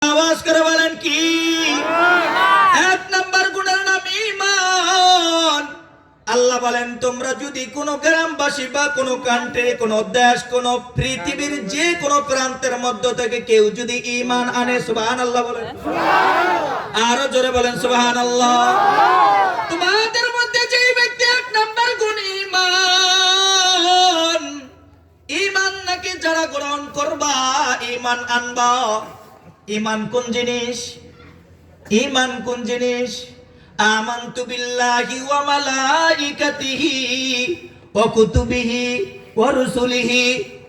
আওয়াজ করে বলেন কি? এক নাম্বার গুণের নাম ঈমান। আল্লাহ বলেন, তোমরা যদি কোনো গ্রামবাসী বা কোনো কান্ট্রি, কোনো দেশ, কোনো পৃথিবীর যে কোনো প্রান্তের মধ্য থেকে কেউ যদি ঈমান আনে, সুবহানাল্লাহ বলেন, আরো জোরে বলেন সুবহানাল্লাহ। তোমাদের মধ্যে যে ব্যক্তি এক নাম্বার গুণ ঈমান, ঈমান নাকি যারা গ্রহণ করবা, ঈমান আনবা। ঈমান কোন জিনিস? ঈমান কোন জিনিস? আমানতু বিল্লাহি ওয়া মালাইকাতিহি ওয়া কুতুবিহি ওয়া রুসুলিহি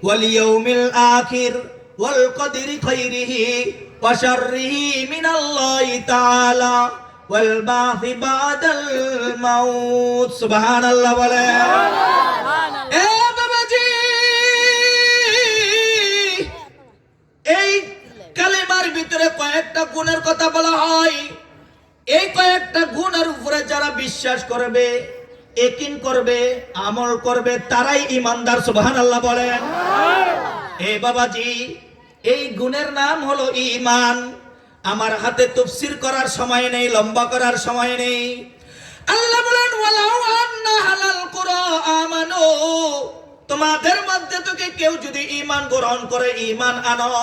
ওয়াল ইয়াউমিল আখির ওয়াল কদরি খাইরিহি ওয়া শাররিহি মিনাল্লাহি তাআলা ওয়াল বাসি বাদাল মাউত। সুবহানাল্লাহ বলে। এ বাবাজি, এই কালেমার ভিতরে কয়েকটা গুণের কথা বলা হয়। এই কয়েকটা গুণের উপরে যারা বিশ্বাস করবে, ইয়াকিন করবে, আমল করবে, তারাই ঈমানদার। সুবহানাল্লাহ বলেন। এ বাবাজি, এই গুণের নাম হলো ঈমান। আমার হাতে তাফসীর করার সময় নেই, লম্বা করার সময় নেই। আল্লাহ বলেন, ওয়ালাউ আন্না হালাল কুরা আমানু, তোমাদের মধ্যে থেকে কেউ যদি ঈমান গ্রহণ করে, ঈমান আনো,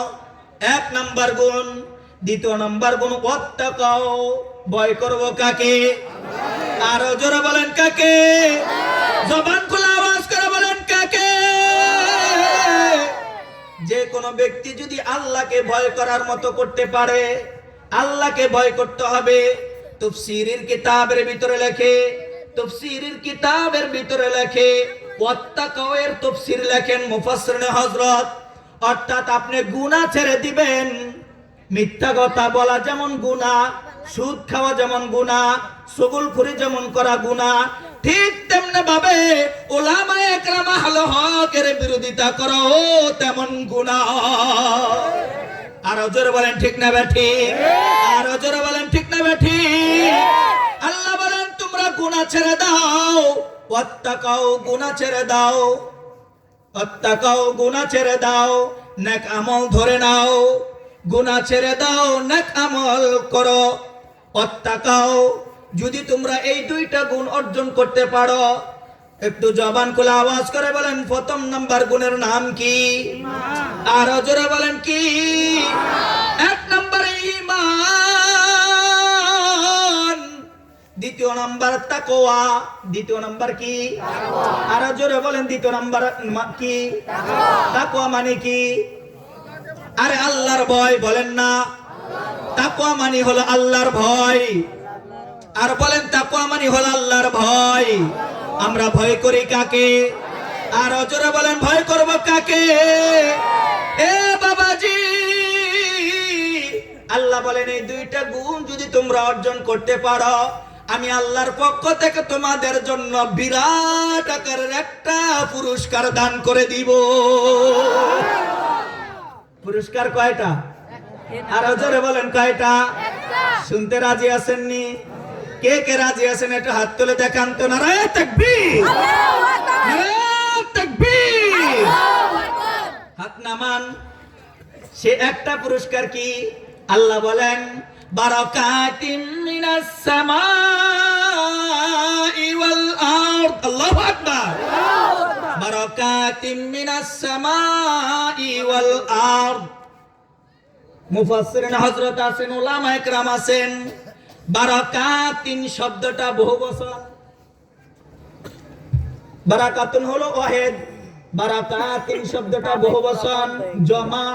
এক নাম্বার গুণ। দ্বিতীয় নাম্বার গুণ, ওয়াত্তাকাও, ভয় করব কাকে? আরো জোরে বলেন কাকে? জবান খুলে আওয়াজ করে বলেন কাকে? যে কোনো ব্যক্তি যদি আল্লাহকে ভয় করার মতো করতে পারে, আল্লাহকে ভয় করতে হবে। তাফসীরের কিতাবের ভিতরে লেখে, তাফসীরের কিতাবের ভিতরে লেখে, ওয়াত্তাকাও এর তাফসীর লেখেন মুফাসসিরিনে হযরত, অর্থাৎ আপনি গুনাহ ছেড়ে দিবেন। মিথ্যা কথা বলা যেমন গুনাহ, সুদ খাওয়া যেমন গুনাহ, চুগলখড়ি যেমন করা গুনাহ, ঠিক তেমনি ভাবে উলামায়ে কেরাম আহলে হকের বিরোধিতা করা তেমন গুনাহ। আরো জোরে বলেন ঠিক না বেঠিক? আরো জোরে বলেন ঠিক না বেঠিক? আল্লাহ বলেন, তোমরা গুনাহ ছেড়ে দাও, ওয়াত্তাকাও, গুনাহ ছেড়ে দাও, ওয়াত্তাকাও, গুনাহ ছেড়ে দাও, নেক আমল ধরে নাও। গুনাহ ছেড়ে দাও, নেক আমল করো। ওয়াত্তাকাও, যদি তোমরা এই দুইটা গুণ অর্জন করতে পারো, একটু জবান খুলে আওয়াজ করে বলেন, প্রথম নাম্বার গুণের নাম কি? আরো জোরে বলেন কি? এক নম্বরে ঈমান, দ্বিতীয় নাম্বার তাকওয়া। দ্বিতীয় নাম্বার কি? আরো জোরে বলেন, দ্বিতীয় নাম্বার কি? তাকওয়া মানে কি? আরে আল্লাহর ভয় বলেন না। তাকওয়া মানে হলো আল্লাহর ভয়। আর বলেন, তাকওয়া মানে হলো আল্লাহর ভয়। আমরা ভয় করি কাকে? আর জোরে বলেন, ভয় করব কাকে? এ বাবাজি, আল্লাহ বলেন, এই দুইটা গুণ যদি তোমরা অর্জন করতে পারো, আমি আল্লাহর পক্ষ থেকে তোমাদের জন্য বিরাট আকারের একটা পুরস্কার দান করে দিব। পুরস্কার কয়টা? আর জোরে বলেন কয়টা? শুনতে রাজি আছেননি? কে কে রাজি আছেন একটু হাত তুলে দেখান তো। নারায়ে তাকবীর, নারায়ে তাকবীর। হাত নামান। সে একটা পুরস্কার কি? আল্লাহ বলেন, বারাকাতিম মিনাস সামাই ওয়াল আরদ। আল্লাহু আকবার। বারাকাতিম মিনাস সামাই ওয়াল আরদ। মুফাসসিরিন হযরত আছেন, উলামায়ে কেরাম আছেন, বারাকাতিন শব্দটা বহু বচন। বারাকাতুন হলো ওয়াহিদ, বারাকাতিন শব্দটা বহু বচন, জমা,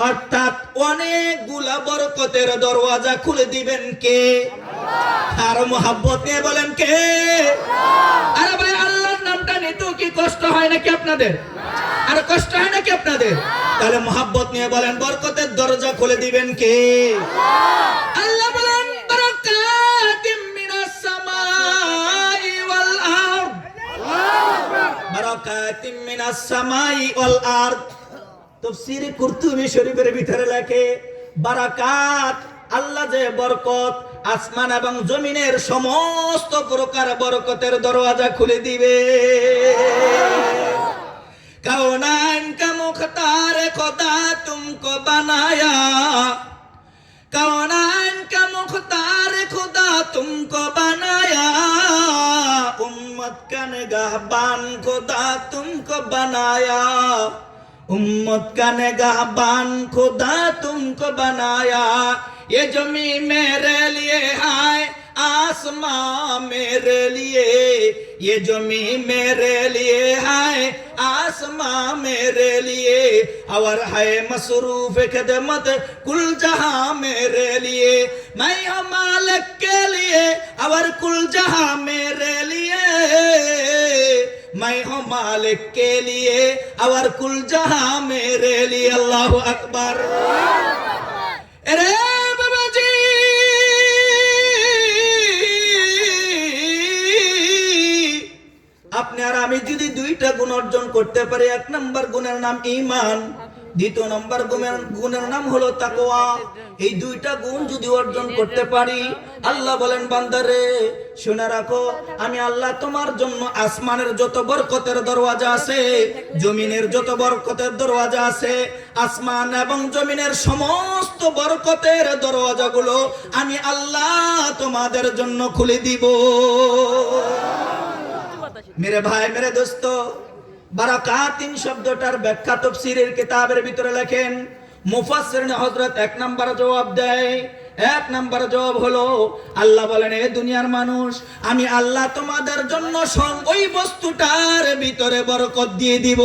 অর্থাৎ অনেকগুলা বরকতের দরওয়াজা খুলে দিবেন কে? আর মোহাব্বত নিয়ে বলেন কে? আরে ভাই, আল্লাহর নামটা নিতেও কি কষ্ট হয় নাকি আপনাদের? আর কষ্ট হয় নাকি আপনাদের? তাহলে মোহাব্বত নিয়ে বলেন, বরকতের দরজা খুলে দিবেন কে? আল্লাহ বলেন, বারাকাতিম মিনাস সামাই ওয়াল আরদ। বারাকাতিম মিনাস সামাই ওয়াল আরদ। তাফসীরে কুরতুবী শরীফের ভিতরে লেখে, বারাকাত, আল্লাহ যে বরকত, আসমান এবং জমিনের সমস্ত প্রকার বরকতের দরওয়াজা খুলে দিবে। কাওনান কা মুখতার খোদা তুমকো বানায়া कौनाइन का मुख्तार खुदा तुमको बनाया, उम्मत का निगाहबान खुदा तुमको बनाया, उम्मत का निगाहबान खुदा तुमको बनाया। ये ज़मीन मेरे लिए है, आसमां मेरे लिए, ये ज़मीन मेरे लिए है, आसमां मेरे लिए, और है मसरूफ खिदमत कुल जहां मेरे लिए। मैं हूँ मालिक के लिए और कुल जहां मेरे लिए, मैं हूँ मालिक के लिए और कुल जहां मेरे लिए। अल्लाह अकबर। अरे बाबा जी, আপনি আর আমি যদি দুইটা গুণ অর্জন করতে পারি, এক নম্বর গুণের নাম ঈমান, দ্বিতীয় নম্বর গুণের নাম হলো তাকওয়া। এই দুইটা গুণ যদি অর্জন করতে পারি, আল্লাহ বলেন বান্দারে শুনে রাখো, আমি আল্লাহ তোমার জন্য আসমানের যত বরকতের দরওয়াজা আছে, জমিনের যত বরকতের দরওয়াজা আছে, আসমান এবং জমিনের সমস্ত বরকতের দরওয়াজাগুলো আমি আল্লাহ তোমাদের জন্য খুলে দিব। मेरे भाई मेरे दोस्तों, বারাকাতিন শব্দটার ব্যাখ্যা তাফসীরের কিতাবের ভিতরে লেখেন মুফাসসিরিন হযরত এক নাম্বার জবাব দেয়। এক নাম্বার জবাব হলো, আল্লাহ বলেন এ দুনিয়ার মানুষ, আমি আল্লাহ তোমাদের জন্য ওই বস্তুটার ভিতরে বরকত দিয়ে দিব।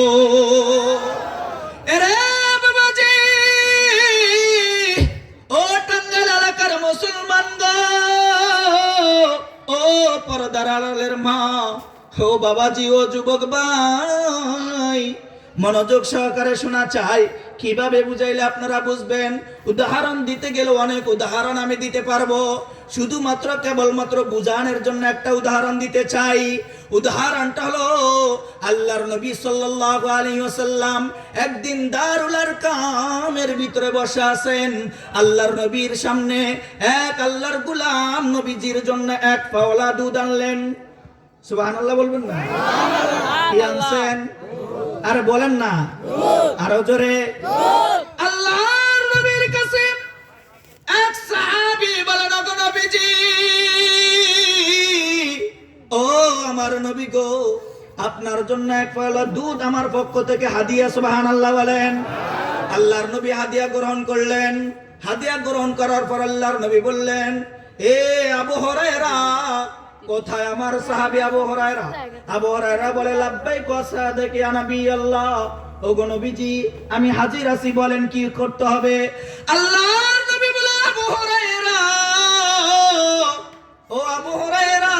এরে বাবাজি, ও টাঙ্গাইল এলাকার মুসলমান গো, ও পর্দার আড়ালের মা, ও বাবাজি, ও যুবক ভাই, মনোযোগ সহকারে শোনা চাই। কিভাবে বুঝাইলে আপনারা বুঝবেন? উদাহরণ দিতে গেলে অনেক উদাহরণ আমি দিতে পারবো, শুধুমাত্র কেবলমাত্র বুঝানোর জন্য একটা উদাহরণ দিতে চাই। উদাহরণটা হলো, আল্লাহর নবী সাল্লাল্লাহু আলাইহি ওয়াসাল্লাম একদিন দারুল আরকামের ভিতরে বসে আছেন। আল্লাহর নবীর সামনে এক আল্লাহর গোলাম নবীজির জন্য এক পাওলা দুধ আনলেন। সুবহানাল্লাহ বলবেন না? কি আনছেন? আরে বলেন না, আরো জোরে। আল্লাহর নবীর কাছে এক সাহাবী বলেন, ওগো নবীজি, ও আমার নবী গো, আপনার জন্য এক পাওলা দুধ আমার পক্ষ থেকে হাদিয়া। সুবহানাল্লাহ বলেন। আল্লাহর নবী হাদিয়া গ্রহণ করলেন। হাদিয়া গ্রহণ করার পর আল্লাহর নবী বললেন, এ আবু হুরায়রা, কোথায় আমার সাহাবী আবু হুরায়রা? আবু হুরায়রা বলে, লাব্বাইক ওয়া সাদাক ইয়া নবী আল্লাহ, ওগো নবীজি আমি হাজির আছি, বলেন কি করতে হবে? আল্লাহর নবী বলে, আবু হুরায়রা, ও আবু হুরায়রা,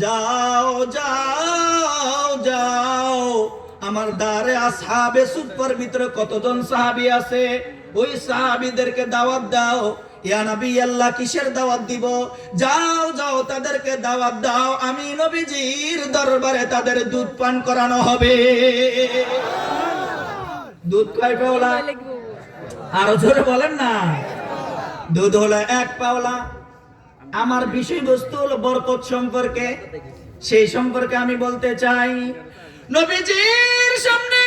যাও যাও যাও, আমার দারে আসহাবে সুফার ভিতরে কতজন সাহাবী আছে, ওই সাহাবীদেরকে দাওয়াত দাও। ইয়া নবী আল্লাহ, কিসের দাওয়াত দিব? যাও যাও তাদেরকে দাওয়াত দাও, আমি নবীজির দরবারে তাদের দুধ পান করানো হবে। দুধ কয় পাওলা? আরো জোরে বলেন না। দুধ হলো এক পাওলা। আমার বিষয়বস্তু হলো বরকত সম্পর্কে, সেই সম্পর্কে আমি বলতে চাই। নবীজির সামনে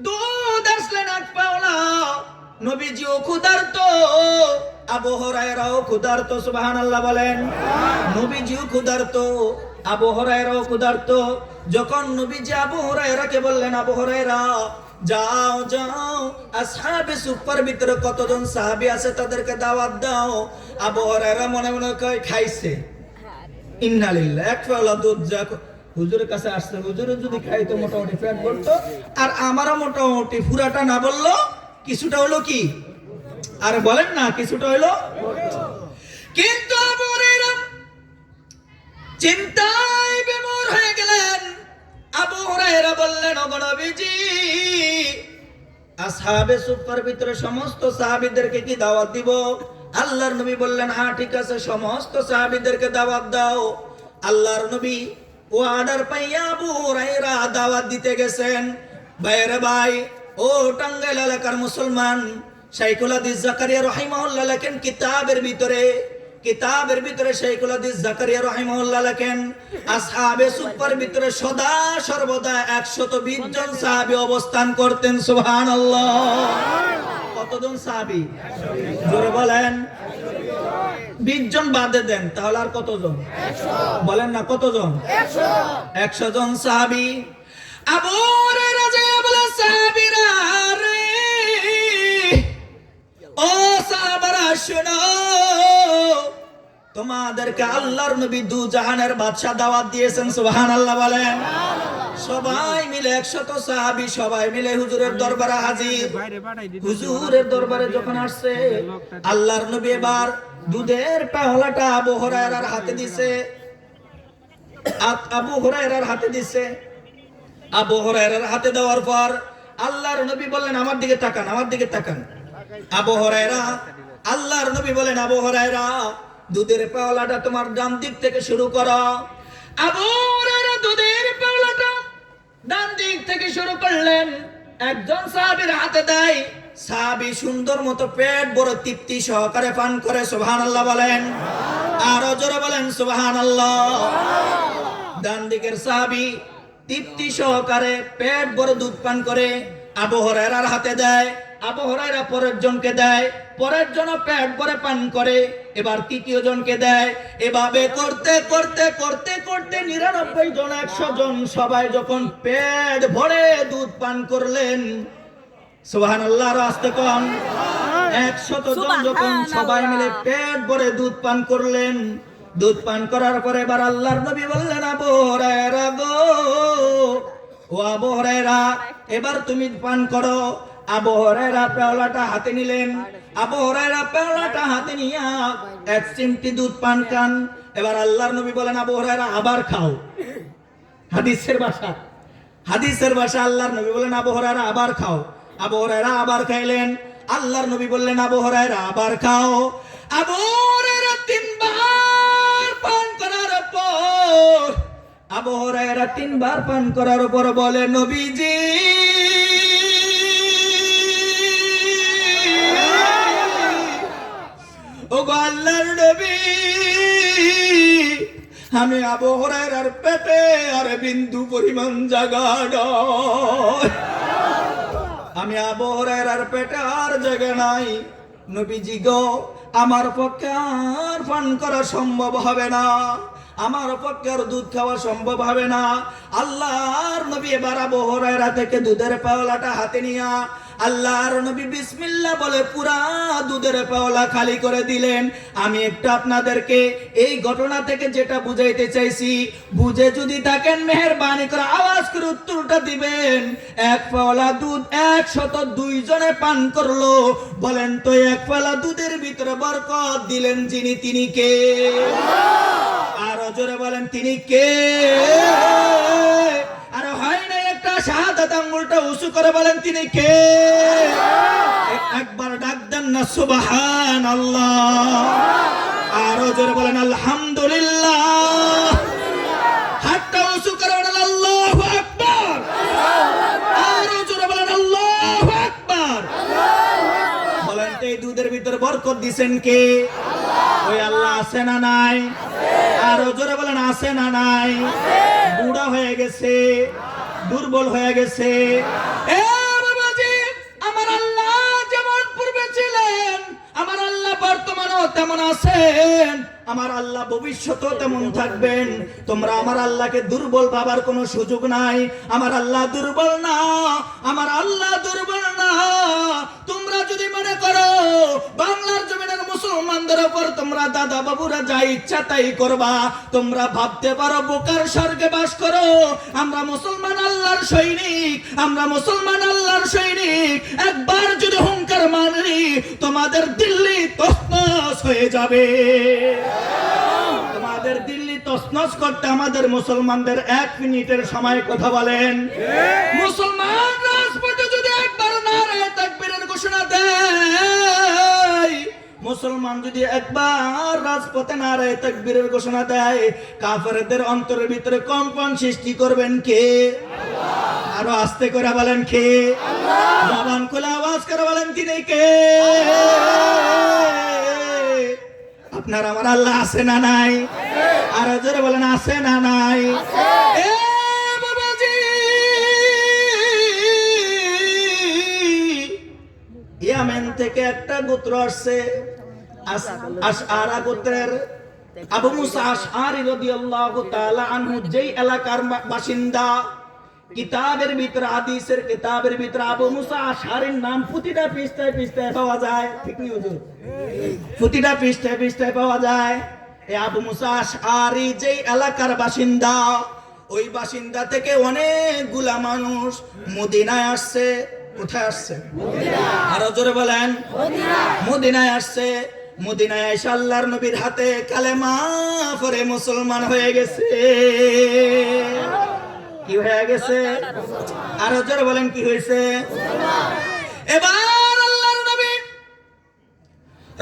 দুধ আসলেন এক পাওলা। নবীজিও ক্ষুধার্ত, আবু হুরায়রাও ক্ষুধার্ত। সুবহানাল্লাহ বলেন। নবীজিও ক্ষুধার্ত, আবু হুরায়রাও ক্ষুধার্ত। যখন নবীজি আবু হুরায়রাকে বললেন, আবু হুরায়রা যাও যাও, আসহাবে সুফার ভিতরে কতজন সাহাবী আছে তাদেরকে দাওয়াত দাও। আবু হুরায়রা মনে মনে কয়, খাইছে, ইন্না লিল্লাহ, এক পাওলা দুধ যা হুজুরের কাছে আসছে, হুজুরে যদি খাইতো মোটামুটি পেট ভরতো, আর আমারও মোটামুটি পুরাটা না বললো, কিছুটা হলো কি? আর বলেন না, কিছুটা হলো। কিন্তু আবু হুরায়রা চিন্তায় বিমূঢ় হয়ে গেলেন। আবু হুরায়রা বললেন, ওগো নবীজি, আসহাবে সুফার ভিতরে সমস্ত সাহাবীদেরকে কি দাওয়াত দিব? আল্লাহর নবী বললেন, হ্যাঁ ঠিক আছে, সমস্ত সাহাবীদেরকে দাওয়াত দাও। আল্লাহর নবী ও অর্ডার পাইয়া আবু হুরায়রা দাওয়াত দিতে গেছেন। ভাইরে ভাই, ও টাঙ্গাইল এলাকার মুসলমান, শাইখুল হাদিস জাকারিয়া রাহিমাহুল্লাহ লেখেন কিতাবের ভিতরে শাইখুল হাদিস জাকারিয়া রাহিমাহুল্লাহ লেখেন, আসহাবে সুফার ভিতরে সদা সর্বদা 120 জন সাহাবী অবস্থান করতেন। সুবহানাল্লাহ। কতজন সাহাবী? জোরে বলেন। 20 জন বাদে দেন, তাহলে আর কতজন? বলেন না কতজন? 100 জন সাহাবী। আবু হুরায়রা যে বলে, সাহাবীরা রে, ও সাহাবারা শোনো, তোমাদেরকে আল্লাহর নবী দু জাহানের বাদশা দাওয়াত দিয়েছেন। সুবহানাল্লাহ বলেন। সবাই মিলে 100 সাহাবী সবাই মিলে হুজুরের দরবারে হাজির। হুজুরের দরবারে যখন আসছে, আল্লাহর নবী এবার দুধের পেয়ালাটা আবু হুরায়রার হাতে দিছে। আবু হুরায়রার হাতে দিছে। আবু হুরায়রার হাতে দেওয়ার পর আল্লাহর নবী বললেন, আমার দিকে তাকান, আমার দিকে তাকান। আবু হুরায়রা, আল্লাহর নবী বলেন, আবু হুরায়রা, দুধের পেয়ালাটা তোমার ডান দিক থেকে শুরু করো। আবু হুরায়রা দুধের পেয়ালাটা ডান দিক থেকে শুরু করলেন, একজন সাহাবীর হাতে দেয়। সাহাবী সুন্দর মতো পেট বড় তৃপ্তি সহকারে পান করে। সুবহানাল্লাহ বলেন। আরো জোরে বলেন সুবহানাল্লাহ। ডান দিকের সাহাবী তৃপ্তি সহকারে পেট বড় দুধ পান করে আবু হুরায়রার হাতে দেয়। আবু হুরায়রা পরের জনকে দেয়, পরের জন পেট ভরে পান করে, এবার তৃতীয় জনকে দেয়। এভাবে করতে করতে করতে করতে 99 জন 100 জন সবাই যখন পেট ভরে দুধ পান করলেন, সুবহানাল্লাহ, আর আস্তে কোন, 100 জন যখন সবাই মিলে পেট ভরে দুধ পান করলেন, দুধ পান করার পরে এবার আল্লাহর নবী বললেন, আবু হুরায়রা গো, ও আবু হুরায়রা, এবার তুমি পান করো। আবু হুরায়রা পেয়ালাটা হাতে নিলেন। আবু হুরায়রা পেয়ালাটা হাতে নিয়া 1 চিমটি দুধ পান খান। এবার আল্লাহর নবী বলেন, আবু হুরায়রা আবার খাও। হাদিসের ভাষা, হাদিসের ভাষা, আল্লাহর নবী বলেন, আবু হুরায়রা আবার খাও। আবু হুরায়রা আবার খাইলেন। আল্লাহর নবী বললেন, আবু হুরায়রা আবার খাও। আবু হুরায়রা 3 বার পান করার পর, আবু হুরায়রা 3 বার পান করার পর বলে, নবীজি, ও আল্লাহর নবী, আমি আবু হুরায়রার পেটে আর বিন্দু পরিমাণ জায়গা নাই। আমি আবু হুরায়রার পেটে আর জায়গা নাই। নবীজি গো, আমার পক্ষে আর পান করা সম্ভব হবে না, আমার পক্ষে আর দুধ খাওয়া সম্ভব হবে না। আল্লাহর নবী এবার আবু হুরায়রা থেকে দুধের পেয়ালাটা হাতে নিয়া আল্লাহর নবী বিসমিল্লাহ বলে পুরা দুধের পেয়ালা খালি করে দিলেন। আমি একটু আপনাদেরকে এই ঘটনা থেকে যেটা বুঝাইতে চাইছি, বুঝে যদি থাকেন মেহেরবানি করে আওয়াজ করে উত্তরটা দিবেন। 1 পেয়ালা দুধ 102 জনে পান করলো। বলেন তো, 1 পেয়ালা দুধের ভিতরে বরকত দিলেন যিনি, তিনি কে? আরো জোরে বলেন, তিনি কে? আর হয় না একটা শাহাদাত আঙ্গুলটা উঁচু করে বলেন, তিনি কে? একবার ডাক দেন না সুবহানাল্লাহ। আরো জোরে বলেন আলহামদুলিল্লাহ। হাতটা উঁচু করে বলেন আল্লাহু আকবার। আরো জোরে বলেন আল্লাহু আকবার। বলেন তো, এই দুধের ভিতরে বরকত দিবেন কে? ওই আল্লাহ আছে না নাই? আরো জোরে বলেন, আছে না নাই? বুড়া হয়ে গেছে, দুর্বল হয়ে গেছে। এ বাবাজি, আমার আল্লাহ যেমন পূর্বে ছিলেন, আমার আল্লাহ বর্তমানেও তেমন আছেন, আমার আল্লাহ ভবিষ্যতেও তেমন থাকবেন। তোমরা আমার আল্লাহকে দুর্বল ভাবার কোনো সুযোগ নাই। আমার আল্লাহ দুর্বল না, আমার আল্লাহ দুর্বল না। তোমরা যদি মনে করো বাংলার জমিনের মুসলমানদের উপর তোমরা দাদা বাবুরা যা ইচ্ছা তাই করবা, তোমরা ভাবতে পারো বোকার স্বর্গে বাস করো। আমরা মুসলমান আল্লাহর সৈনিক, আমরা মুসলমান আল্লাহর সৈনিক। একবার যদি হুঙ্কার মানি, তোমাদের দিল্লি তছনছ হয়ে যাবে। তোমাদের দিল্লি তছনছ করতে আমাদের মুসলমানদের 1 মিনিটের সময় কথা বলেন। মুসলমান রাজপথে যদি একবার নারে তাকবীরের ঘোষণা দেয়, মুসলমান যদি একবার রাজপথে নারে তাকবীরের ঘোষণা দেয়, কাফেরদের অন্তরের ভিতরে কম্পন সৃষ্টি করবেন কে? আল্লাহ। আরো আস্তে করে বলেন কে? আল্লাহ। জবান খুলে আওয়াজ করে বলেন, তিনি কে? আপনার আমার আল্লাহ আছে না নাই? আরো জোরে বলেন, আছে না নাই? এ বাবাজি, ইয়ামেন থেকে একটা গোত্র আসছে, আশআরা গোত্রের আবু মুসা আশআরী রাদিয়াল্লাহু তাআলা আনহু যেই এলাকার বাসিন্দা। কিতাবের ভিতরে, হাদিসের কিতাবের ভিতরে আবু মুসা আশআরীর নাম প্রতিটা পৃষ্ঠায় পৃষ্ঠায় পাওয়া যায়। ঠিক নি হুজুর? প্রতিটা পৃষ্ঠায় পৃষ্ঠায় পাওয়া যায়। এই আবু মুসা আশআরী যেই এলাকার বাসিন্দা, ওই বাসিন্দা থেকে অনেকগুলা মানুষ মদিনায় আসছে। কোথায় আসছে? আরো জোরে বলেন। মদিনায় আসছে। মদিনায় এসে আল্লাহর নবীর হাতে কালেমা পড়ে মুসলমান হয়ে গেছে। কি হয়ে গেছে? আরো জোরে বলেন, কি হয়েছে? এবার আল্লাহর নবী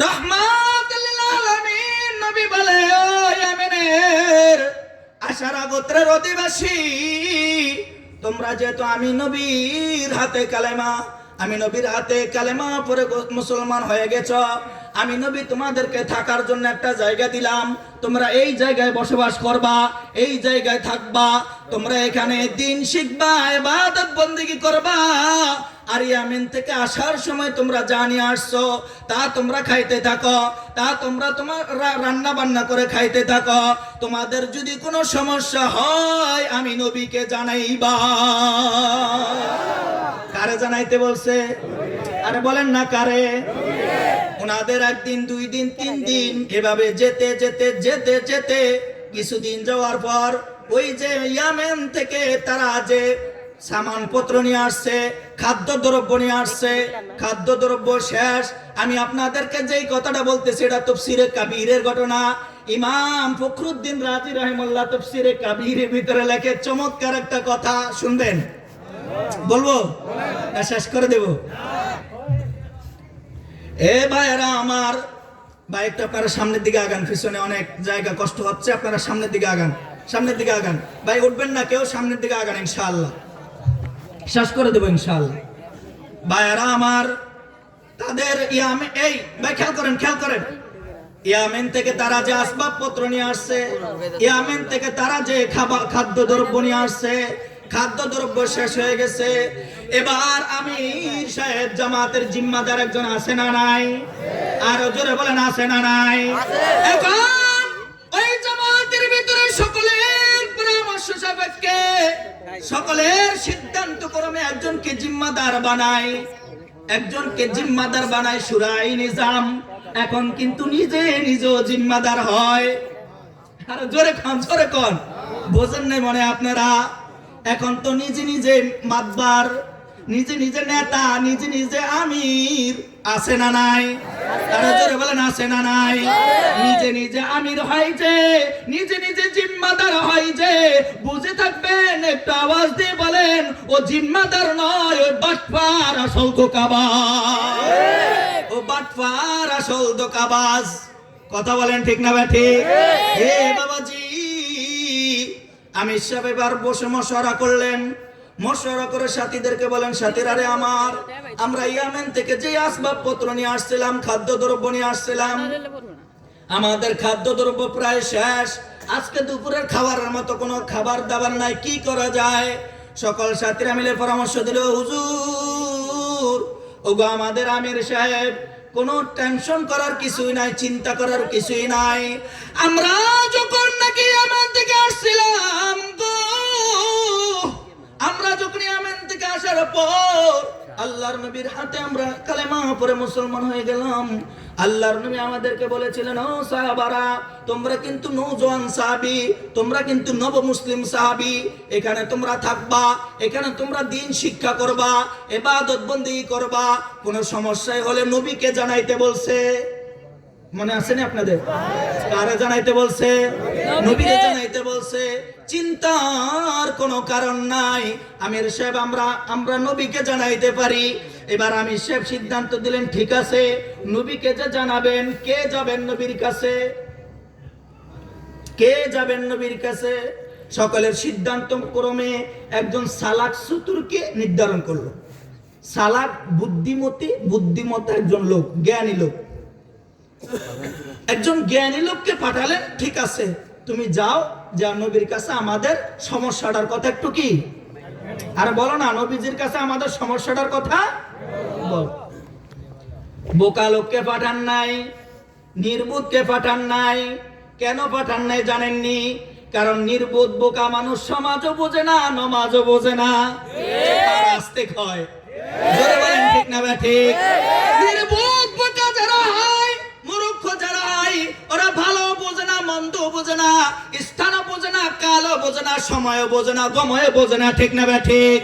রাহমাতুল লিল আলামিন নবী বলে, ও ইয়ামেনের আশআরা গোত্রের অধিবাসী, তোমরা যেহেতু আমি নবীর হাতে কালেমা পড়ে মুসলমান হয়ে গেছ, আমি নবী তোমাদেরকে থাকার জন্য একটা জায়গা দিলাম। তোমরা এই জায়গায় বসবাস করবা, এই জায়গায় থাকবা, তোমরা এখানে দিন শিখবা, ইবাদত বন্দেগী করবা। আর ইয়ামেন থেকে আসার সময় তোমরা যা নিয়ে আসছো তা তোমরা খাইতে থাকো, তা তোমরা তোমার রান্না বান্না করে খাইতে থাকো। তোমাদের যদি কোনো সমস্যা হয় আমি নবীকে জানাইবা। কারে জানাইতে বলছে? আরে বলেন না কারে? ওনাদের একদিন, 2 দিন, 3 দিন এভাবে যেতে যেতে যেতে যেতে কিছুদিন যাওয়ার পর ওই যে ইয়ামেন থেকে তারা যে সামানপত্র নিয়ে আসছে, খাদ্যদ্রব্য নিয়ে আসছে, খাদ্যদ্রব্য শেষ। আমি আপনাদেরকে যেই কথাটা বলতেছি এটা তাফসীরে কাবীরের ঘটনা। ইমাম ফখরুদ্দিন রাজি রাহিমাহুল্লাহ তাফসীরে কাবীরের ভিতরে লেখে চমৎকার একটা কথা, শুনবেন? বলবো না শেষ করে দেব? এ ভাইরা আমার, বাইকটা আপনারা সামনের দিকে আগান, পিছনে অনেক জায়গা কষ্ট হচ্ছে, আপনারা সামনের দিকে আগান, সামনের দিকে আগান। ভাই উঠবেন না কেউ, সামনের দিকে আগান, ইনশাআল্লাহ শেষ করে দেবো ইনশাআল্লাহ। ভাইরা আমার, তাদের এই ভাই খেয়াল করেন, ইয়ামেন থেকে তারা যে আসবাবপত্র নিয়ে আসছে, ইয়ামেন থেকে তারা যে খাদ্যদ্রব্য নিয়ে আসছে, খাদ্যদ্রব্য শেষ হয়ে গেছে। এবার আমির সাহেব জামাতের জিম্মাদার একজন আছে না নাই? আর জোরে বলেন, আছে না নাই? এখন ওই জামাতের ভিতরে সকলের পরামর্শ সাপেক্ষে, সকলের সিদ্ধান্ত ক্রমে একজনকে জিম্মাদার বানায় শুরাই নিজাম। এখন কিন্তু নিজে জিম্মাদার হয়। আর জোরে কন, বোঝেন নাই মনে আপনারা? এখন তো নিজে মাতবার, নিজে নেতা, নিজে আমির, আছে না নাই? তারা জোরে বলেন, আছে না নাই? নিজে আমির হয় যে, নিজে জিম্মাদার হয় যে, বুঝে থাকবেন, একটু আওয়াজ দিয়ে বলেন, ও জিম্মাদার নয়, ও বাটপার আসল ধোঁকাবাজ। ও বাটপার আসল ধোঁকাবাজ। কথা বলেন ঠিক না ঠিক? হে বাবাজি, আমির সাহেব এবার বসে মশওয়ারা করলেন। মশওয়ারা করে সাথীদেরকে বলেন, সাথীরা রে আমার, আমরা ইয়ামেন থেকে যে আসবাবপত্র নিয়ে আসছিলাম, খাদ্যদ্রব্য নিয়ে আসছিলাম, আমাদের খাদ্যদ্রব্য প্রায় শেষ। আজকে দুপুরের খাবারের মতো কোনো খাবার দাবার নাই, কি করা যায়? সকল সাথীরা মিলে পরামর্শ দিল, হুজুর, ওগো আমাদের আমির সাহেব, কোনো টেনশন করার কিছুই নাই, চিন্তা করার কিছুই নাই। আমরা যখন নাকি ইয়ামেন থেকে আসছিলাম গো, আমরা যখন ইয়ামেন থেকে আসার পর আল্লাহর নবীর হাতে আমরা কালেমা পড়ে মুসলমান হয়ে গেলাম। আল্লাহর নবী আমাদেরকে বলেছিলেন, ও সাহাবারা, তোমরা কিন্তু নওজোয়ান সাহাবী, তোমরা কিন্তু নব মুসলিম সাহাবী, এখানে তোমরা থাকবা, এখানে তোমরা দিন শিক্ষা করবা, ইবাদত বন্দেগী করবা। কোনো সমস্যায় হলে নবীকে জানাইতে বলছে। মনে আছে না আপনাদের? কারে জানাইতে বলছে? নবীকে জানাইতে বলছে। চিন্তার কোনো কারণ নাই। আমির সাহেব, আমরা নবীকে জানাইতে পারি। এবার আমির সাহেব সিদ্ধান্ত দিলেন, ঠিক আছে, নবীকে যে জানাবেন, কে যাবেন নবীর কাছে? কে যাবেন নবীর কাছে? সকলের সিদ্ধান্ত ক্রমে একজন সালাক চতুরকে নির্ধারণ করলো। সালাক বুদ্ধিমত একজন লোক, জ্ঞানী লোক, একজন জ্ঞানী লোককে পাঠালেন। ঠিক আছে, তুমি যাও, যা নবীর কাছে আমাদের সমস্যাটার কথা একটু কি আর বলো না, নবীজির কাছে আমাদের সমস্যাটার কথা বল। বোকা লোককে পাঠান নাই, নির্বুধকে পাঠান নাই। কেন পাঠান নাই জানেননি? কারণ নির্বুধ বোকা মানুষ সমাজও বোঝে না, নমাজও বোঝে না, আর আস্তিক হয়। জোরে বলেন ঠিক না ঠিক? নির্বুধ বোকা যারা হয়, মূর্খ যারা হয়, ওরা ভালো বোঝে না, মন্দ বোঝে না, স্থানও বোঝে না, কালও বোঝে না, সময়ও বোঝে না, গময়ও বোঝে না। ঠিক না ঠিক?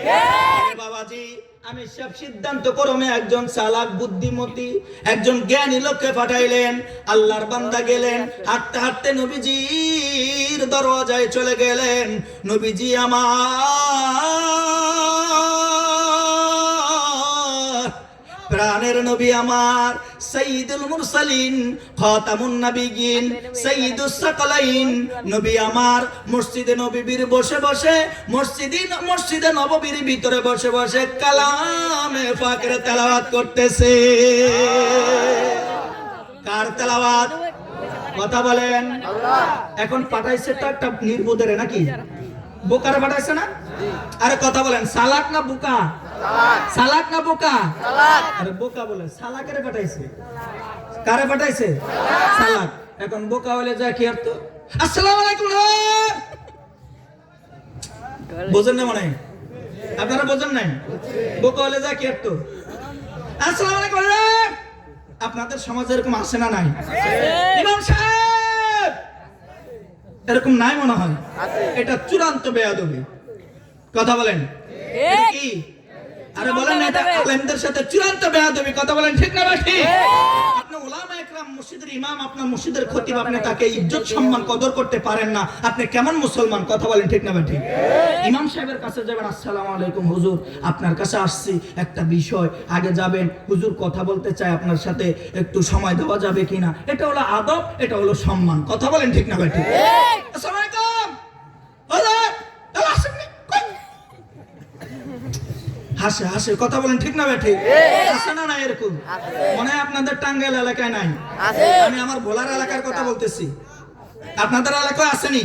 বাবাজি, আমি সব সিদ্ধান্ত ক্রমে একজন চালাক বুদ্ধিমতী, একজন জ্ঞানী লোককে পাঠাইলেন। আল্লাহর বান্দা গেলেন, হাঁটতে হাঁটতে নবীজির দরওয়াজায় চলে গেলেন। নবীজি আমার প্রাণের নবী, আমার সাইয়্যিদুল মুরসালিন, খাতামুন নবিয়্যিন, সাইয়্যিদুস সাকালাইন নবী আমার মসজিদে নববীর বসে বসে, মসজিদে নববীর ভিতরে বসে বসে কালামে পাকের তেলাওয়াত করতেছে। কার তেলাওয়াত? কথা বলেন। এখন পাঠাইছে তো একটা নির্বোধের, নাকি বোকারে পাঠাইছে না? আরে কথা বলেন, সালাক না বোকা? সালাক না বোকা? আরে বোকা বলে, সালাকেরে পাঠাইছে। কারে পাঠাইছে? সালাক। এখন বোকা হলে যায় কি অর্থ? আসসালামু আলাইকুম। বোঝেন না মনে? আপনারা বোঝেন নাই? বোকা হলে যায় কি অর্থ? আসসালামু আলাইকুম। আপনাদের সমাজে এরকম আসে না নাই? ইমাম সাহেব এরকম নাই মনে হয়? এটা চূড়ান্ত বেয়াদবি। কথা বলেন কি? আরে বলেন এটা আলেমদের সাথে চূড়ান্ত বেয়াদবি। কথা বলেন ঠিক না ঠিক? আপনি উলামা একরাম, মসজিদের ইমাম, আপনার মসজিদের খতিব, আপনি তাকে ইজ্জত সম্মান কদর করতে পারেন না, আপনি কেমন মুসলমান? কথা বলেন ঠিক না ঠিক? ইমাম সাহেবের কাছে যাবেন, আসসালামু আলাইকুম হুজুর, আপনার কাছে আসছি একটা বিষয়, আগে যাবেন, হুজুর কথা বলতে চাই আপনার সাথে, একটু সময় দেওয়া যাবে কিনা? এটা হলো আদব, এটা হলো সম্মান। কথা বলেন ঠিক না ঠিক? আসসালামু আলাইকুম হুজুর, হাসে হাসে। কথা বলেন ঠিক না ঠিক? আছে না না এরকম? মনে হয় আপনাদের টাঙ্গাইল এলাকায় নাই, আমি আমার ভোলার এলাকার কথা বলতেছি। আপনাদের এলাকায় আসেনি?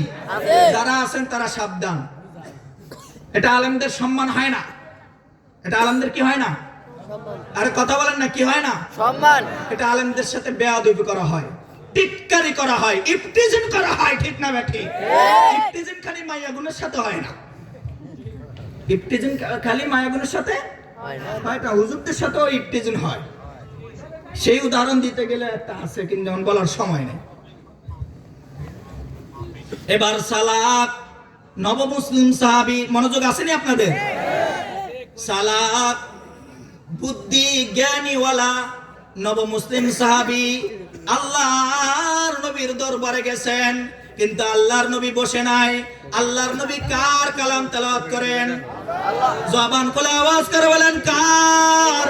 যারা আছেন তারা সাবধান। এটা আলেমদের সম্মান হয় না, এটা আলেমদের কি হয় না? আরে কথা বলেন না, কি হয় না? সম্মান। এটা আলেমদের সাথে বেয়াদবি করা হয়, টিটকারি করা হয়, ইফতিজিন করা হয়। ঠিক না ঠিক? ইফতিজিন খালি মাইয়া গুণের সাথে হয় না, ইফতিজিন খালি মায়াগুনের সাথে হয় না, হুজুরদের সাথেও ইফতিজিন হয়। সেই উদাহরণ দিতে গেলে একটা আছে, কিন্তু বলার সময় নেই। এবার সালাক, নব মুসলিম সাহাবী, মনোযোগ আসেনি আপনাদের? সালাক বুদ্ধি জ্ঞানীওয়ালা নব মুসলিম সাহাবী আল্লাহর নবীর দরবারে গেছেন, কিন্তু আল্লাহর নবী বসে নাই। আল্লাহর নবী কার কালাম তেলাওয়াত করেন? জবান খুলে আওয়াজ করে বলেন কার?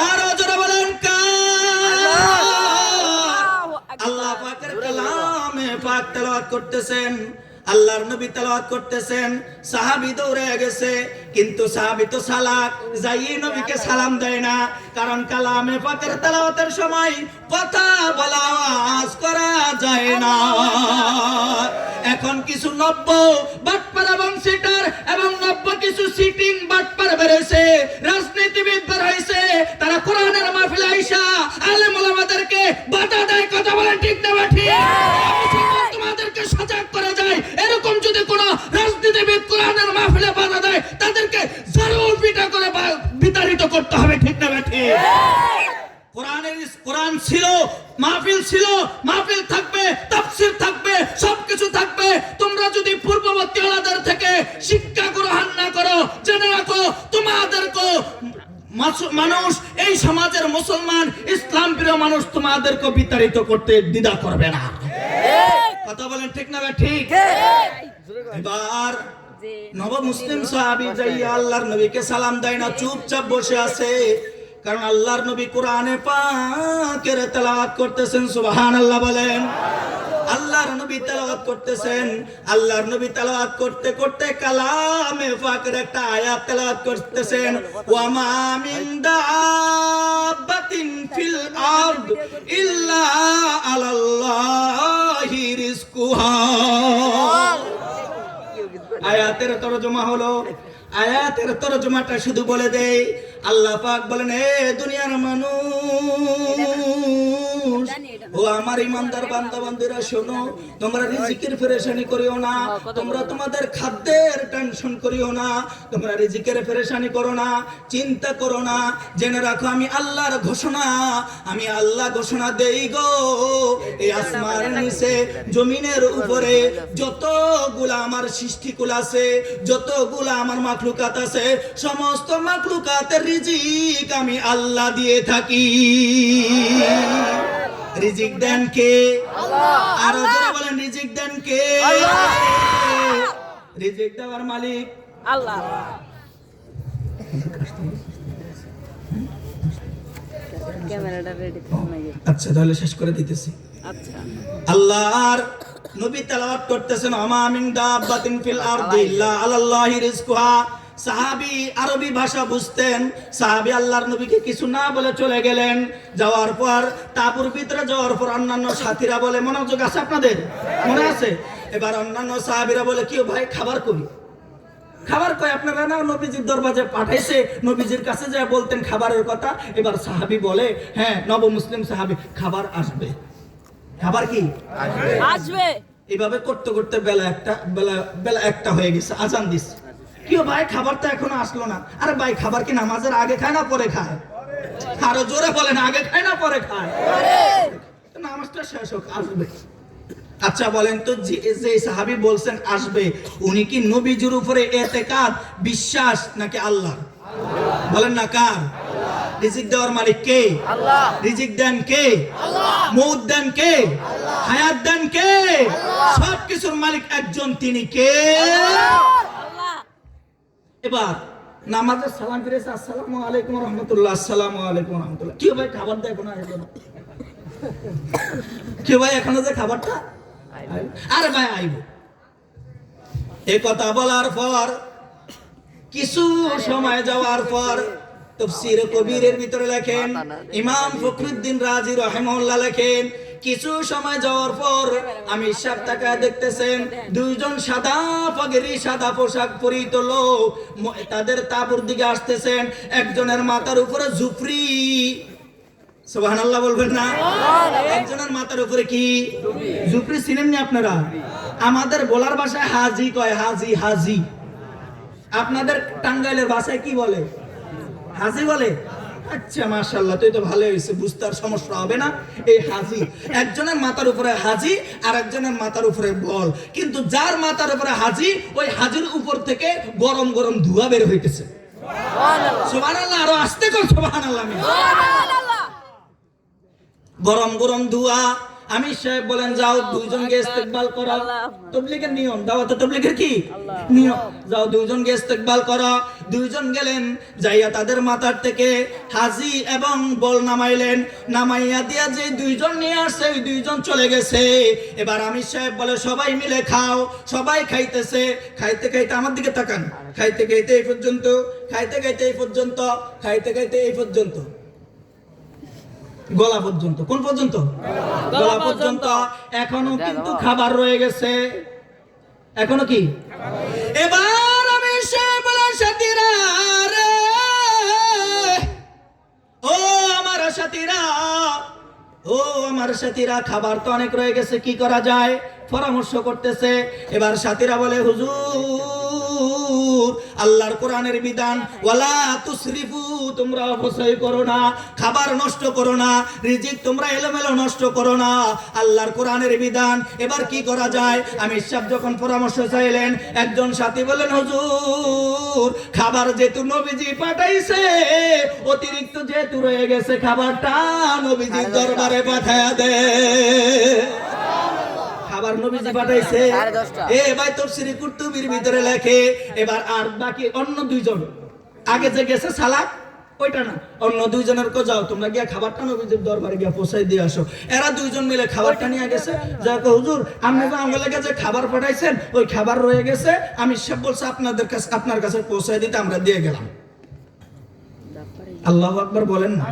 আরো জোরে বলেন কার? আল্লাহ পাকের কালামে পাক তেলাওয়াত করতেছেন, আল্লাহর নবী তেলাওয়াত করতেছেন। সাহাবী দৌড়ে গেছে, কিন্তু সাহাবী তো সালাক, যাই নবীকে সালাম দেয় না, কারণ কালামে পাকের তেলাওয়াতের সময় কথা বলা, আওয়াজ করা যায় না। এখন কিছু নব্য বাটপার এবং সিটার এবং নব্য কিছু সিটিং বাটপার বেরোইছে, রাজনীতিবিদ বেরোইছে, তারা কোরআনের মাহফিলে আইসা আলেম ওলামাদেরকে বাধা দেয়। কথা বলেন ঠিক না ঠিক? তোমাদেরকে সজাগ করে যায়, এরকম যদি কোন রাজনীতিবিদ কোরআনের মাহফিলে বাধা দেয়, তাদেরকে জারুল পিটা করে বিতাড়িত করতে হবে। ঠিক না ঠিক? কোরআন ছিল, মাহফিল ছিল, মাহফিল থাকবে, তাফসীর থাকবে, সবকিছু থাকবে। তোমরা যদি পূর্ববর্তী ওলাদের থেকে শিক্ষা গ্রহণ না করো, জেনে রাখো তোমাদেরকে মানুষ, এই সমাজের মুসলমান ইসলাম প্রিয় মানুষ তোমাদেরকে বিতাড়িত করতে দ্বিধা করবে না। কথা বলেন ঠিক না ঠিক? এবার নব মুসলিম সাহাবী যাইয়া আল্লাহর নবীকে সালাম দেয় না, চুপচাপ বসে আছে, কারণ আল্লাহর নবী কোরআনে পাকের তেলাওয়াত করতেছেন। সুবহানাল্লাহ বলেন। আল্লাহর নবী তেলাওয়াত করতেছেন, আল্লাহর নবী তেলাওয়াত করতে করতে কালামে পাকের একটা আয়াত তেলাওয়াত করতেছেন, ওয়া মা মিন দাব্বাতিন ফিল আরদ ইল্লা আলাল্লাহি রিজকুহা। আয়াতের তরজমা হলো, আয়াতের তরজমাটা শুধু বলে দেই, আল্লাহ পাক বলেন, এ দুনিয়ার মানুষ, ও আমার ইমানদার বান্দা বান্দীরা শোনো, তোমরা রিজিকের পেরেশানি করিও না, তোমরা তোমাদের খাদ্যের টেনশন করিও না, তোমরা রিজিকের পেরেশানি করো না, চিন্তা করো না। জেনে রাখো আমি আল্লাহর ঘোষণা, আমি আল্লাহ ঘোষণা দেই গো, এই আসমানের নিচে জমিনের উপরে যতগুলা আমার সৃষ্টিকুল আছে, যতগুলা আমার মাখলুকাত আছে, সমস্ত মাখলুকাতের রিজিক আমি আল্লাহ দিয়ে থাকি। রিজিক দেন কে? আল্লাহ। আর জোরে বলেন রিজিক দেন কে? আল্লাহ। রিজিক দেওয়ার মালিক আল্লাহ। ক্যামেরাটা রেডি থাকবে। আচ্ছা তাহলে শেষ করে দিতেছি। আচ্ছা, আল্লাহর নবী তেলাওয়াত করতেছেন, আমা মিন দাব্বাতিন ফিল আরদি ইল্লা আলাল্লাহি রিজকুহা। সাহাবী আরবি ভাষা বুঝতেন, সাহাবী আল্লাহর নবীকে কিছু না বলে চলে গেলেন। যাওয়ার পর তাঁবুর ভিতরে যাওয়ার পর অন্যান্য সাথীরা বলে, মনোযোগ আছে আপনাদের? মনে আছে? এবার অন্যান্য সাহাবীরা বলে, কি ভাই খাবার কই? খাবার কই? আপনারা না নবীজির দরবারে পাঠাইছে, নবীজির কাছে যায় বলতেন খাবারের কথা। এবার সাহাবী বলে, হ্যাঁ নব মুসলিম সাহাবী, খাবার আসবে। খাবার কি আসবে? এভাবে করতে করতে বেলা একটা হয়ে গেছে, আজান দিস। কি ভাই খাবার তো এখনো আসলো না? আরে ভাই খাবার কি নামাজের আগে খায় না পরে খায়? আরো জোরে বলেন, আগে খায় না পরে খায়? নামাজটা শেষ হোক, আসবে। আচ্ছা বলেন তো, যে সাহাবী বলছেন আসবে, উনি কি নবীজির উপরে ইতিকাদ বিশ্বাস নাকি আল্লাহ? বলেন না কার? রিজিক দেওয়ার মালিক কে? আল্লাহ। রিজিক দেন কে? আল্লাহ। মউত দেন কে? আল্লাহ। হায়াত দেন কে? আল্লাহ। সব কিছুর মালিক একজন, তিনি কে? আল্লাহ। এবার নামাজে সালাম ফিরেছে, আসসালামু আলাইকুম ওয়া রাহমাতুল্লাহ, আসসালামু আলাইকুম ওয়া রাহমাতুল্লাহ। কি ভাই খাবার দেয় এখনো আসলো না? কি ভাই এখনো যে খাবারটা? আরে ভাই আইব। এই কথা বলার পর কিছু সময় যাওয়ার পর তাফসীর কবিরের ভিতরে লেখেন, ইমাম ফখরুদ্দিন রাজি রাহিমাহুল্লাহ লেখেন, কিছু সময় যাওয়ার পর আমি সব তাকায় দেখতেছেন দুইজন সাদা পাগড়ি সাদা পোশাক পরিহিত লোক তাদের তাঁবুর দিকে আসতেছেন। একজনের মাথার উপরে ঝুপড়ি, সুবহানাল্লাহ বলবেন না? একজনের মাথার উপরে কি ঝুপড়ি? চিনেন নি আপনারা? আমাদের বলার ভাষায় হাজি কয়, হাজি হাজি। আপনাদের টাঙ্গাইলের ভাষায় কি বলে? হাজি বলে। আচ্ছা মাশাআল্লাহ, তুই তো ভালো হয়েছে, বুঝতে আর সমস্যা হবে না। এই হাজি, একজনের মাথার উপরে হাজি আর একজনের মাথার উপরে বল, কিন্তু যার মাথার উপরে হাজি, ওই হাজির উপর থেকে গরম গরম ধোঁয়া বের হইতেছে। সুবহানাল্লাহ, আরো আস্তে কর সুবহানাল্লাহ। গরম গরম ধোঁয়া। আমির সাহেব বলেন, যাও দুইজনকে ইস্তেকবাল করো। তাবলীগের নিয়ম, দাওয়াতে তাবলীগের কি নিয়ম? যাও দুইজনকে ইস্তেকবাল করো। দুইজন গেলেন, যাইয়া তাদের মাথার থেকে হাজি এবং বল নামাইলেন। নামাইয়া দিয়া যে দুইজন নিয়ে আসছে, ওই দুইজন চলে গেছে। এবার আমির সাহেব বলে, সবাই মিলে খাও। সবাই খাইতেছে, খাইতে খাইতে আমার দিকে তাকান, খাইতে খাইতে এই পর্যন্ত, খাইতে খাইতে এই পর্যন্ত, খাইতে খাইতে এই পর্যন্ত, গলা পর্যন্ত। কোন পর্যন্ত? গলা পর্যন্ত। এখনো কিন্তু খাবার রয়ে গেছে। এখনো কি? এবার আমি সে বলা সাথীরা রে, ও আমার সাথীরা, ও আমার সাথীরা, খাবার তো অনেক রয়ে গেছে, কি করা যায়? পরামর্শ করতেছে। এবার সাথীরা বলে, হুজুর আল্লাহর কোরআনের বিধান, ওয়ালা তুসরিফু, তোমরা অপচয় করো না, খাবার নষ্ট করো না, রিজিক তোমরা এলোমেলো নষ্ট করো না, আল্লাহর কোরআনের বিধান। এবার কি করা যায়? আমির সাহেব যখন পরামর্শ চাইলেন, একজন সাথী বললেন, হুজুর খাবার যেহেতু নবীজি পাঠাইছে, অতিরিক্ত যেহেতু রয়ে গেছে, খাবারটা নবীজির দরবারে পাঠায়া দে। খাবার নবীজি পাঠাইছে। এ ভাই তাফসীরে কুরতুবীর ভিতরে লেখে, এবার আর বাকি অন্য দুইজন, আগে যে গেছে সালাক ওইটা না, অন্য দুইজনের কো যাও তোমরা গিয়া খাবারটা নবীজির দরবারে গিয়া পৌঁছাই দিয়ে আসো। এরা দুইজন মিলে খাবারটা নিয়ে গেছে। যাক হুজুর, আপনি তো আমাদের কাছে খাবার পাঠাইছেন, ওই খাবার রয়ে গেছে, আমি সব বলছে আপনাদের কাছে, আপনার কাছে পৌঁছাই দিতে, আমরা দিয়ে গেলাম। আল্লাহু আকবার বলেন না?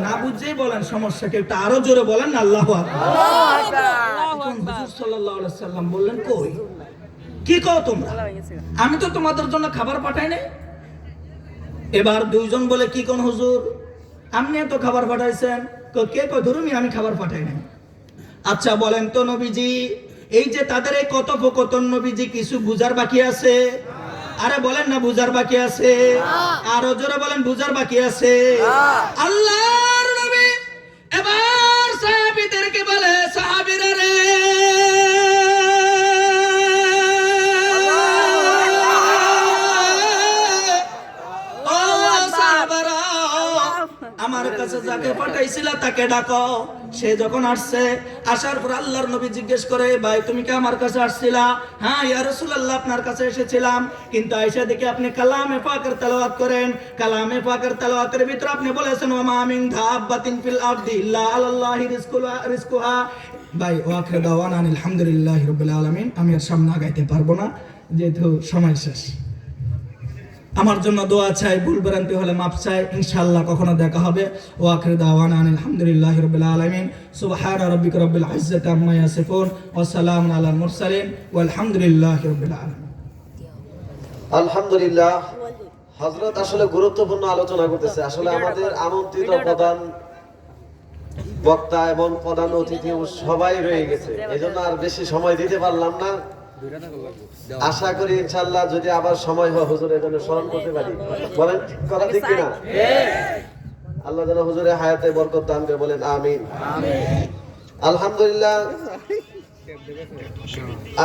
না বুঝেই বলেন, সমস্যা কি? একটু আরো জোরে বলেন না, আল্লাহু আকবার। হুজুর সাল্লাল্লাহু আলাইহি সাল্লাম বললেন, কই কি কও তোমরা? আমি তো তোমাদের জন্য খাবার পাঠাই নাই। এবার দুইজন বলে, কি কোন হুজুর, আপনি তো খাবার পাঠাইছেন, কে কয় ধরুমি আমি খাবার পাঠাই নাই। আচ্ছা বলেন তো নবীজি, এই যে তাদের এই কথোপকথন নবীজি কিছু বুঝার বাকি আছে? আরে বলেন না বুঝার বাকি আছে? আরো জোরে বলেন বুঝার বাকি আছে? আল্লাহর নবী এবার সাহাবীদেরকে বলে, সাহাবীরা রে, ও সাহাবারা, আমার কাছে যাকে পাঠাইছিলা তাকে ডাকো। সে যখন আসছে, আসার পর আল্লাহর নবী জিজ্ঞেস করে, ভাই তুমি কি আমার কাছে আসছিলা? হ্যাঁ ইয়া রাসূলুল্লাহ, আপনার কাছে এসেছিলাম, কিন্তু আয়েশা দেখি আপনি কালামে পাকের তেলাওয়াত করেন। কালামে পাকের তেলাওয়াতের ভিতরে আপনি বলেছেন ওয়া মা মিন দাব্বাতিন ফিল আরদি ইল্লা আলাল্লাহি রিজকুহা। ভাই ওয়া আখিরু দাওয়ানা আলহামদুলিল্লাহি রাব্বিল আলামিন। আমি আর সামনে আগাইতে পারবো না, যেহেতু সময় শেষ। আমার জন্য দোয়া চাই, ভুল ভ্রান্তি হলে মাপ চাই। ইনশাআল্লাহ কখনো দেখা হবে। ওয়া আখিরু দাওয়ানা আলহামদুলিল্লাহি রাব্বিল আলামিন। সুবহানা রাব্বিকা রাব্বিল ইজ্জাতি আম্মা ইয়াসিফুন ওয়া সালামুন আলাল মুরসালিন ওয়াল হামদুলিল্লাহি রাব্বিল আলামিন। আলহামদুলিল্লাহ। হযরত আসলে গুরুত্বপূর্ণ আলোচনা করতেছে। আসলে আমাদের আমন্ত্রিত প্রধান বক্তা এবং প্রধান অতিথি সবাই রয়ে গেছে, এজন্য আর বেশি সময় দিতে পারলাম না। আশা করি ইনশাআল্লাহ যদি আবার সময় হয় হুজুরের জন্য স্মরণ করতে পারি। বলেন কথা ঠিক কিনা? আল্লাহ যেন হুজুরের হায়াতে বরকত দান করে, বলেন আমিন। আলহামদুলিল্লাহ।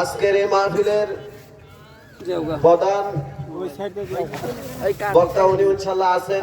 আজকের এই মাহফিলের প্রধান বক্তা উনি ইনশাআল্লাহ আছেন।